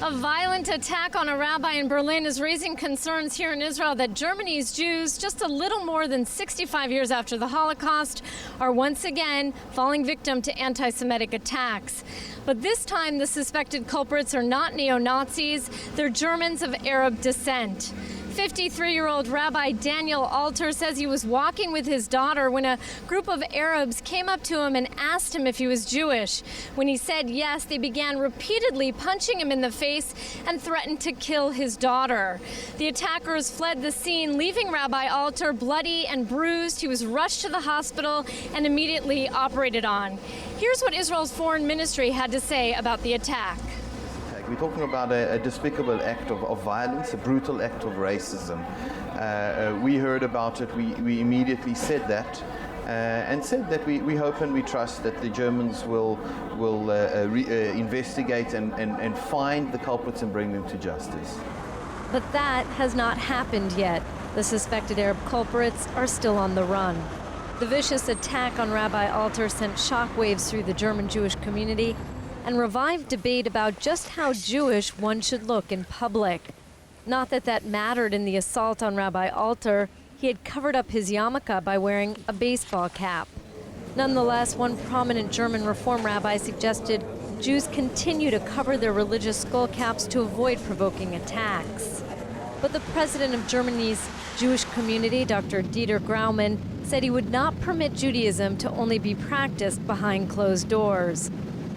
A violent attack on a rabbi in Berlin is raising concerns here in Israel that Germany's Jews, just a little more than 65 years after the Holocaust, are once again falling victim to anti-Semitic attacks. But this time, the suspected culprits are not neo-Nazis, they're Germans of Arab descent. 53-year-old Rabbi Daniel Alter says he was walking with his daughter when a group of Arabs came up to him and asked him if he was Jewish. When he said yes, they began repeatedly punching him in the face and threatened to kill his daughter. The attackers fled the scene, leaving Rabbi Alter bloody and bruised. He was rushed to the hospital and immediately operated on. Here's what Israel's foreign ministry had to say about the attack. We're talking about a despicable act of violence, a brutal act of racism. We heard about it, we immediately said that, and said that we hope and we trust that the Germans will investigate and find the culprits and bring them to justice. But that has not happened yet. The suspected Arab culprits are still on the run. The vicious attack on Rabbi Alter sent shockwaves through the German Jewish community and revived debate about just how Jewish one should look in public. Not that that mattered in the assault on Rabbi Alter. He had covered up his yarmulke by wearing a baseball cap. Nonetheless, one prominent German Reform rabbi suggested Jews continue to cover their religious skull caps to avoid provoking attacks. But the president of Germany's Jewish community, Dr. Dieter Grauman, said he would not permit Judaism to only be practiced behind closed doors.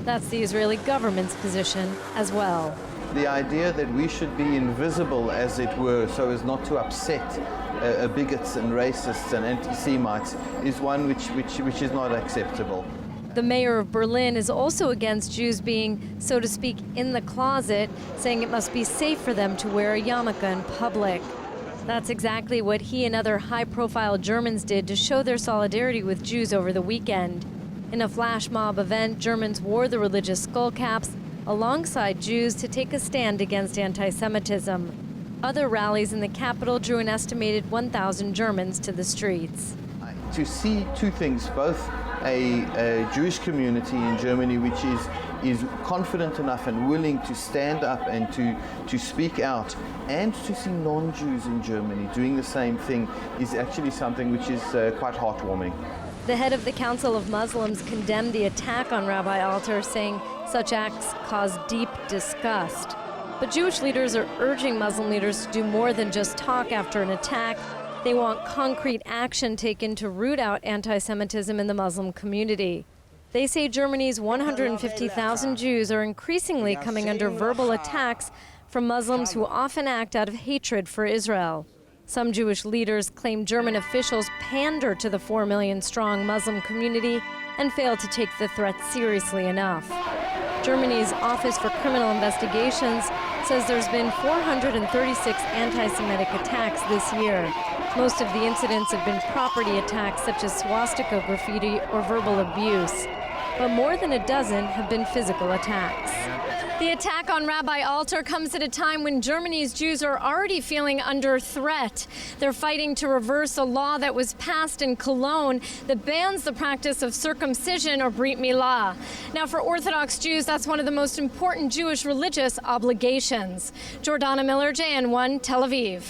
That's the Israeli government's position as well. The idea that we should be invisible, as it were, so as not to upset bigots and racists and anti-Semites is one which is not acceptable. The mayor of Berlin is also against Jews being, so to speak, in the closet, saying it must be safe for them to wear a yarmulke in public. That's exactly what he and other high-profile Germans did to show their solidarity with Jews over the weekend. In a flash mob event, Germans wore the religious skull caps alongside Jews to take a stand against anti-Semitism. Other rallies in the capital drew an estimated 1,000 Germans to the streets. To see two things, both a Jewish community in Germany which is confident enough and willing to stand up and to speak out, and to see non-Jews in Germany doing the same thing is actually something which is quite heartwarming. The head of the Council of Muslims condemned the attack on Rabbi Alter, saying such acts cause deep disgust. But Jewish leaders are urging Muslim leaders to do more than just talk after an attack. They want concrete action taken to root out anti-Semitism in the Muslim community. They say Germany's 150,000 Jews are increasingly coming under verbal attacks from Muslims who often act out of hatred for Israel. Some Jewish leaders claim German officials pander to the 4 million strong Muslim community and fail to take the threat seriously enough. Germany's Office for Criminal Investigations says there's been 436 anti-Semitic attacks this year. Most of the incidents have been property attacks such as swastika graffiti or verbal abuse. But more than a dozen have been physical attacks. The attack on Rabbi Alter comes at a time when Germany's Jews are already feeling under threat. They're fighting to reverse a law that was passed in Cologne that bans the practice of circumcision or brit milah. Now, for Orthodox Jews, that's one of the most important Jewish religious obligations. Jordana Miller, JN1, Tel Aviv.